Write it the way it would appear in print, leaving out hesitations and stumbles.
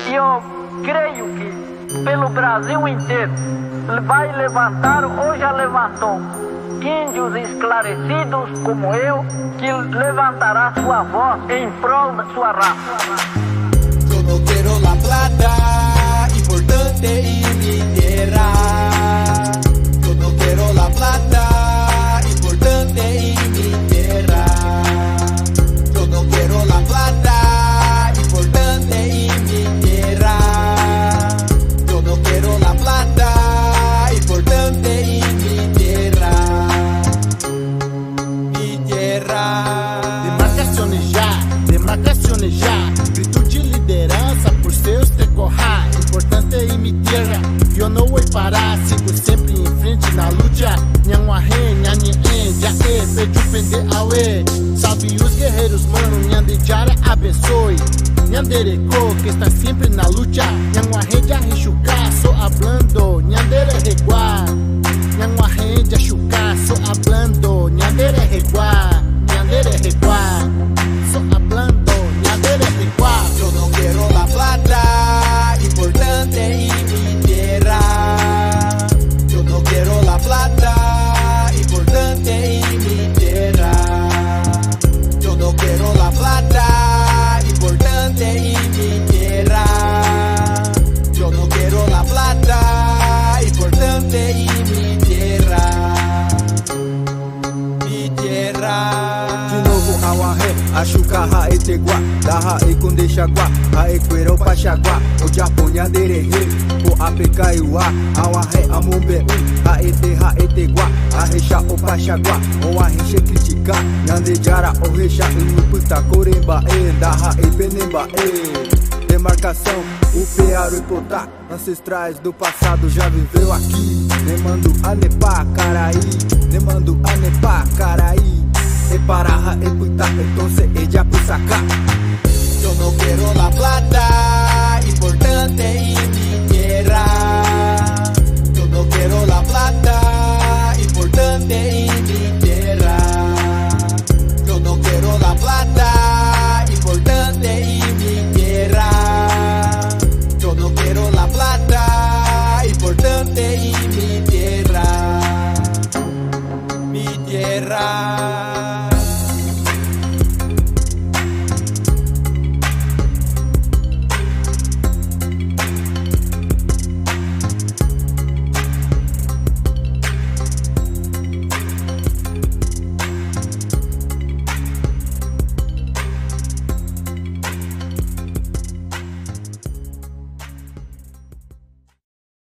E eu creio que pelo Brasil inteiro vai levantar ou já levantou índios esclarecidos como eu, que levantará sua voz em prol da sua raça. Yo no quiero la plata, importante y mi tierra. Yo no quiero la plata, importante y mi tierra. Yo no quiero la plata, importante y mi tierra. Yo no quiero la plata, importante y mi tierra. Mi tierra. Demarcaciones já, grito de liderança por seus decorrar. Importante é mi tierra, eu não vou parar, sigo sempre em frente na luta. Nhanguaré, nhanhien, jae, peju pende awe. Salve os guerreiros, mano, Nhandejara abençoe. Nhandereco, que está sempre na luta. Nhanguaré, jahichuca, sou hablando. Nhandere reguá, Nhanguaré, jachuca, sou hablando. Nhandere reguá, Nhandere reguá, sou hablando. Nhandere reguá. Yo no quiero la plata, importante y mi tierra. Yo no quiero la plata, importante y mi tierra. Yo no quiero la plata, importante y mi tierra. Yo no quiero la plata, importante y mi tierra. Mi tierra. De novo Auaré, Achuca, Raeteguá, da Raeconde Xaguá, Raequeirão Paxaguá, o Japão Nhandererê, o Apecaiuá, Auaré, Amumbeú, Raete, Raeteguá, Arrexa, o Paxaguá, o Arrexe criticar, Nhandejara, o Rexa, o Puta, Corembaê, da Raepenembaê. Demarcação, o Pearo e Potá, ancestrais do passado já viveu aqui. Nemando Anepá, Caraí, Nemando Anepá, Caraí. Separaja el puta, entonces ella pues acá. Yo no quiero la plata, importante y mi tierra.